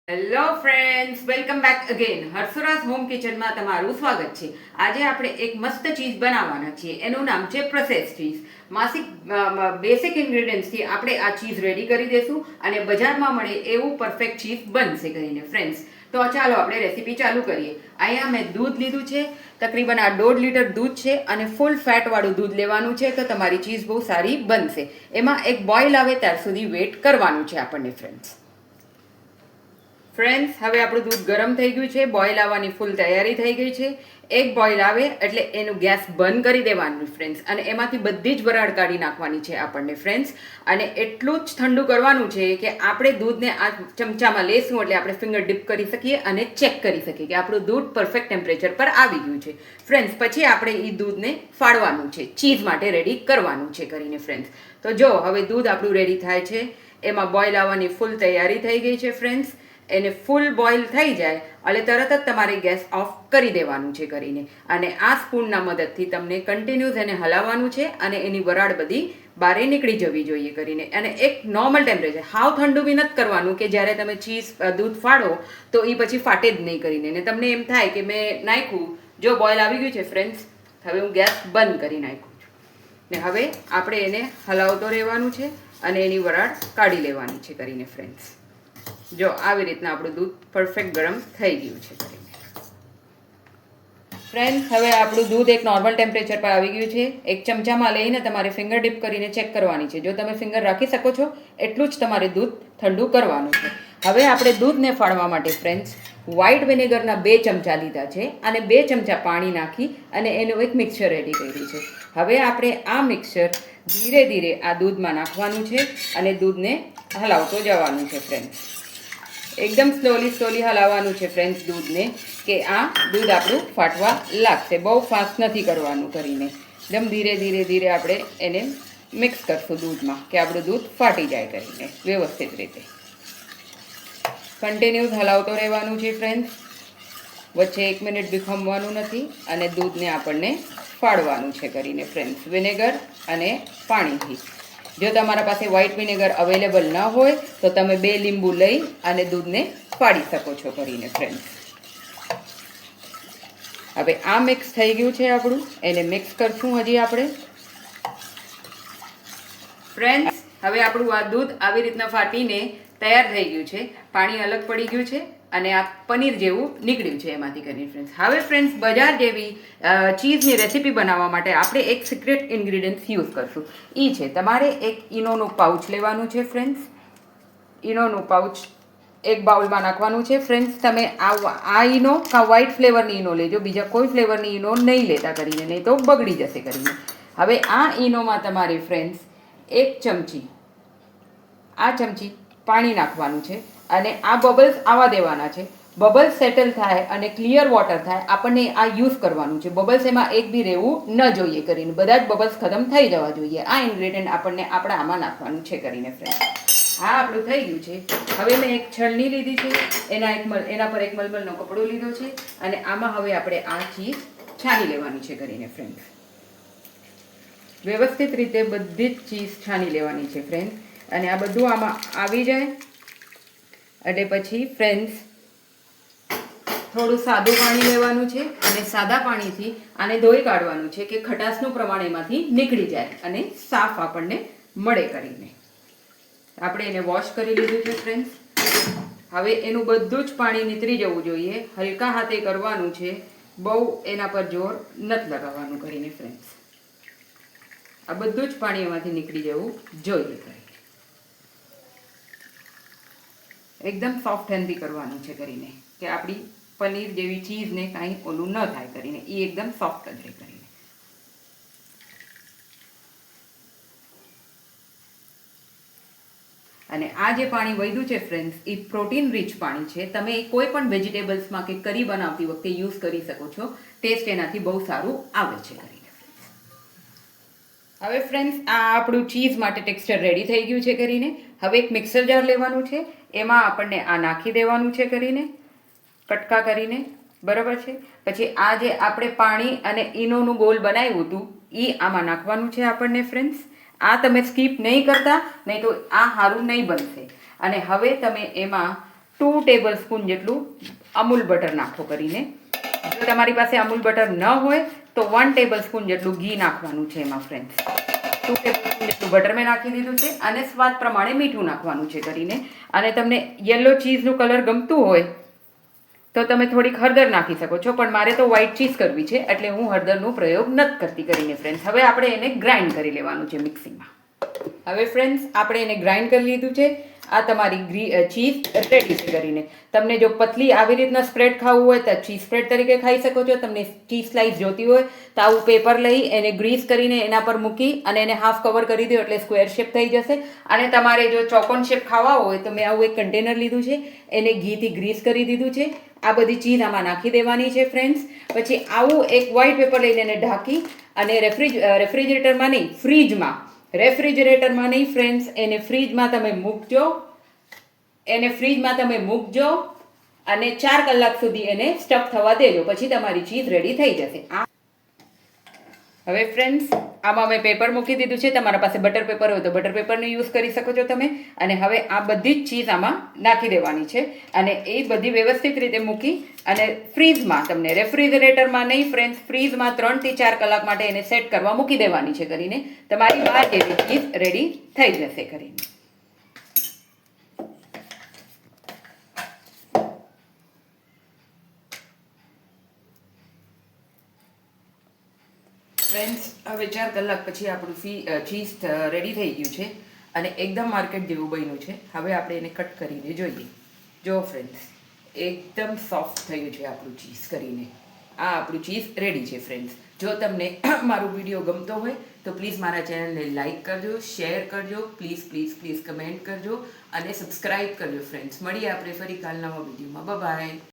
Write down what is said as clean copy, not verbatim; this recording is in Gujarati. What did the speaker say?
Hello friends, welcome back again. Harshraj home કિચનમાં તમારું સ્વાગત છે. આજે આપણે એક મસ્ત ચીઝ બનાવવાના છીએ. એનું નામ છે પ્રોસેસ ચીઝ. બેસિક ઇન્ગ્રેડિયન્ટ્સથી આપણે આ ચીઝ રેડી કરી દઈશું અને બજારમાં મળે એવું પરફેક્ટ ચીઝ બનશે કરીને ફ્રેન્ડ્સ. તો ચાલો આપણે રેસીપી ચાલુ કરીએ. અહીંયા મેં દૂધ લીધું છે, તકરીબન આ 1.5 લીટર દૂધ છે અને ફૂલ ફેટવાળું દૂધ લેવાનું છે તો તમારી ચીઝ બહુ સારી બનશે. એમાં એક બોઇલ આવે ત્યાર સુધી વેઇટ કરવાનું છે આપણને ફ્રેન્ડ્સ. હવે આપણું દૂધ ગરમ થઈ ગયું છે, બોઇલ આવવાની ફૂલ તૈયારી થઈ ગઈ છે. એક બોઇલ આવે એટલે એનું ગેસ બંધ કરી દેવાનું ફ્રેન્ડ્સ, અને એમાંથી બધી જ વરાળ કાઢી નાખવાની છે આપણને ફ્રેન્ડ્સ. અને એટલું જ ઠંડુ કરવાનું છે કે આપણે દૂધને આ ચમચામાં લેશું એટલે આપણે ફિંગર ડિપ કરી શકીએ અને ચેક કરી શકીએ કે આપણું દૂધ પરફેક્ટ ટેમ્પરેચર પર આવી ગયું છે ફ્રેન્ડ્સ. પછી આપણે એ દૂધને ફાડવાનું છે, ચીઝ માટે રેડી કરવાનું છે કરીને ફ્રેન્ડ્સ. તો જો હવે દૂધ આપણું રેડી થાય છે, એમાં બોઇલ આવવાની ફૂલ તૈયારી થઈ ગઈ છે ફ્રેન્ડ્સ. એને ફૂલ બોઇલ થઈ જાય એટલે તરત જ તમારે ગેસ ઓફ કરી દેવાનું છે કરીને, અને આ સ્પૂનના મદદથી તમને કન્ટિન્યુઅસ એને હલાવવાનું છે અને એની વરાળ બધી બહાર નીકળી જવી જોઈએ કરીને. અને એક નોર્મલ ટેમ્પરેચર, હાવ ઠંડુ બી નથી કરવાનું કે જ્યારે તમે દૂધ ફાડો તો એ પછી ફાટે જ નહીં કરીને. ને તમને એમ થાય કે મેં નાખ્યું, જો બોઇલ આવી ગયું છે ફ્રેન્ડ્સ, હવે હું ગેસ બંધ કરી નાખ્યું છું ને હવે આપણે એને હલાવતો રહેવાનું છે અને એની વરાળ કાઢી લેવાની છે કરીને ફ્રેન્ડ્સ. જો આવી રીતના આપણું દૂધ પરફેક્ટ ગરમ થઈ ગયું છે ફ્રેન્ડ્સ. હવે આપણું દૂધ એક નોર્મલ ટેમ્પરેચર પર આવી ગયું છે. એક ચમચામાં લઈને તમારે ફિંગર ડિપ કરીને ચેક કરવાની છે. જો તમે ફિંગર રાખી શકો છો એટલું જ તમારે દૂધ ઠંડુ કરવાનું છે. હવે આપણે દૂધને ફાડવા માટે ફ્રેન્ડ્સ વ્હાઇટ વિનેગરના 2 ચમચા લીધા છે અને 2 ચમચા પાણી નાખી અને એનું એક મિક્સર રેડી કર્યું છે. હવે આપણે આ મિક્સર ધીરે ધીરે આ દૂધમાં નાખવાનું છે અને દૂધને હલાવતો જવાનું છે ફ્રેન્ડ્સ. એકદમ સ્લોલી હલાવવાનું છે ફ્રેન્ડ્સ દૂધને, કે આ દૂધ આપણું ફાટવા લાગશે. બહુ ફાસ્ટ નથી કરવાનું કરીને, એકદમ ધીરે આપણે એને મિક્સ કરશું દૂધમાં કે આપણું દૂધ ફાટી જાય કરીને વ્યવસ્થિત રીતે. કન્ટિન્યુઅસ હલાવતો રહેવાનું છે ફ્રેન્ડ્સ, વચ્ચે 1 મિનિટ બી ખમવાનું નથી અને દૂધને આપણને ફાડવાનું છે કરીને ફ્રેન્ડ્સ, વિનેગર અને પાણીથી. જો તમારા પાસે વ્હાઇટ વિનેગર અવેલેબલ ન હોય તો તમે 2 લીંબુ લઈ અને દૂધને ફાડી શકો છો કરીને ફ્રેન્ડ્સ. હવે આ મિક્સ થઈ ગયું છે આપણું, એને મિક્સ કરશું હજી આપણે ફ્રેન્ડ્સ. હવે આપણું આ દૂધ આવી રીતના ફાટીને તૈયાર થઈ ગયું છે, પાણી અલગ પડી ગયું છે અને આ પનીર જેવું નીકળ્યું છે એમાંથી કરીને ફ્રેન્ડ્સ. હવે ફ્રેન્ડ્સ બજાર જેવી ચીઝની રેસીપી બનાવવા માટે આપણે એક સિક્રેટ ઇન્ગ્રીડિયન્ટ્સ યુઝ કરશું. એ છે તમારે એક ઈનોનું પાઉચ લેવાનું છે ફ્રેન્ડ્સ. ઈનોનું પાઉચ એક બાઉલમાં નાખવાનું છે ફ્રેન્ડ્સ. તમે આ ઈનો કાં વ્હાઇટ ફ્લેવરની ઈનો લેજો, બીજા કોઈ ફ્લેવરની ઈનો નહીં લેતા કરીને, નહીં તો બગડી જશે કરીને. હવે આ ઈનોમાં તમારે ફ્રેન્ડ્સ 1 ચમચી પાણી નાખવાનું છે અને આ બબલ્સ આવવા દેવાના છે. બબલ્સ સેટલ થાય અને ક્લિયર વોટર થાય આપણને આ યુઝ કરવાનું છે. બબલ્સ એમાં એક બી રહેવું ન જોઈએ કરીને, બધા જ બબલ્સ ખતમ થઈ જવા જોઈએ. આ ઇન્ગ્રેડિયન્ટ આપણને આપણા આમાં નાખવાનું છે કરીને ફ્રેન્ડ. હા, આપણું થઈ ગયું છે. હવે મેં એક છલની લીધી છે, એના પર એક મલમલનો કપડો લીધો છે અને આમાં હવે આપણે આ ચીઝ છાની લેવાની છે કરીને ફ્રેન્ડ. વ્યવસ્થિત રીતે બધી જ ચીઝ છાની લેવાની છે ફ્રેન્ડ. અને આ બધું આમાં આવી જાય એટલે પછી ફ્રેન્ડ્સ થોડું સાદું પાણી લેવાનું છે અને સાદા પાણીથી આને ધોઈ કાઢવાનું છે કે ખટાશનું પ્રમાણ એમાંથી નીકળી જાય અને સાફ આપણને મળે કરીને. આપણે એને વોશ કરી લીધું છે ફ્રેન્ડ્સ. હવે એનું બધું જ પાણી નીતરી જવું જોઈએ. હલકા હાથે કરવાનું છે, બહુ એના પર જોર નથી લગાવવાનું કરીને ફ્રેન્ડ્સ. આ બધું જ પાણી એમાંથી નીકળી જવું જોઈએ. એકદમ સોફ્ટ હેન્ડથી કરવાનું છે કરીને, કે આપણી પનીર જેવી ચીઝને કાંઈ ઓલું ન થાય કરીને, એ એકદમ સોફ્ટ જ રહે કરીને. અને આ જે પાણી વધ્યું છે ફ્રેન્ડ્સ, એ પ્રોટીન રીચ પાણી છે. તમે કોઈ પણ વેજીટેબલ્સમાં કે કરી બનાવતી વખતે યુઝ કરી શકો છો. ટેસ્ટ એનાથી બહુ સારું આવે છે કરીને. હવે ફ્રેન્ડ્સ આ આપણું ચીઝ માટે ટેક્સચર રેડી થઈ ગયું છે કરીને. હવે એક મિક્સર જાર લેવાનું છે, એમાં આપણને આ નાખી દેવાનું છે કરીને, કટકા કરીને, બરાબર છે. પછી આ જે આપણે પાણી અને ઈનોનું ગોલ બનાવ્યું હતું એ આમાં નાખવાનું છે આપણને ફ્રેન્ડ્સ. આ તમે સ્કીપ નહીં કરતા, નહીં તો આ સારું નહીં બનશે. અને હવે તમે એમાં 2 ટેબલ સ્પૂન જેટલું અમૂલ બટર નાખો કરીને. જો તમારી પાસે અમૂલ બટર ન હોય તો 1 ટેબલ સ્પૂન જેટલું ઘી નાખવાનું છે એમાં ફ્રેન્ડ્સ. 2 ટેબલ સ્પૂન જેટલું બટર મેં નાખી દીધું છે અને સ્વાદ પ્રમાણે મીઠું નાખવાનું છે કરીને. અને તમને યલો ચીઝનું કલર ગમતું હોય તો તમે થોડીક હળદર નાખી શકો છો, પણ મારે તો વ્હાઈટ ચીઝ કરવી છે એટલે હું હળદરનો પ્રયોગ નથી કરતી કરીને ફ્રેન્ડ્સ. હવે આપણે એને ગ્રાઇન્ડ કરી લેવાનું છે મિક્સીમાં. હવે ફ્રેન્ડ્સ આપણે એને ગ્રાઇન્ડ કરી લીધું છે. આ તમારી ચીઝ રેડી છે કરીને. તમને જો પતલી આવી રીતના સ્પ્રેડ ખાવું હોય તો ચીઝ સ્પ્રેડ તરીકે ખાઈ શકો છો. તમને ચીઝ સ્લાઇસ જોતી હોય તો આવું પેપર લઈ એને ગ્રીસ કરીને એના પર મૂકી અને એને હાફ કવર કરી દો એટલે સ્ક્વેર શેપ થઈ જશે. અને તમારે જો ચોકોન શેપ ખાવા હોય તો મેં આવું એક કન્ટેનર લીધું છે, એને ઘીથી ગ્રીસ કરી દીધું છે. આ બધી ચીઝ આમાં નાખી દેવાની છે ફ્રેન્ડ્સ. પછી આવું એક વ્હાઈટ પેપર લઈને એને ઢાંકી અને રેફ્રિજરેટરમાં નહીં ફ્રેન્ડ્સ, એને ફ્રીજમાં તમે મૂકજો અને 4 કલાક સુધી એને સ્ટફ થવા દેજો. પછી તમારી ચીઝ રેડી થઈ જશે. હવે ફ્રેન્ડ્સ આમાં મેં પેપર મૂકી દીધું છે. તમારા પાસે બટર પેપર હોય તો બટર પેપરનો યુઝ કરી શકો છો તમે. અને હવે આ બધી જ ચીઝ આમાં નાખી દેવાની છે અને એ બધી વ્યવસ્થિત રીતે મૂકી અને ફ્રીઝમાં, તમને રેફ્રિજરેટરમાં નહીં ફ્રેન્ડ્સ, ફ્રીઝમાં 3 થી 4 કલાક માટે એને સેટ કરવા મૂકી દેવાની છે કરીને. તમારી બહાર જેવી ચીઝ રેડી થઈ જશે કરીને. ફ્રેન્ડ્સ હવે 4 કલાક પછી આપણું ચીઝ રેડી થઈ ગયું છે અને એકદમ માર્કેટ જેવું બન્યું છે. હવે આપણે એને કટ કરીને જોઈએ. જો ફ્રેન્ડ્સ એકદમ સોફ્ટ થયું છે આપણું ચીઝ કરીને. આ આપણું ચીઝ રેડી છે ફ્રેન્ડ્સ. જો તમને મારો વિડીયો ગમતો હોય તો પ્લીઝ મારા ચેનલને લાઇક કરજો, શેર કરજો, પ્લીઝ કમેન્ટ કરજો અને સબસ્ક્રાઈબ કરજો ફ્રેન્ડ્સ. મળીએ આપણે ફરી કાલ નવા વિડીયોમાં. બાય.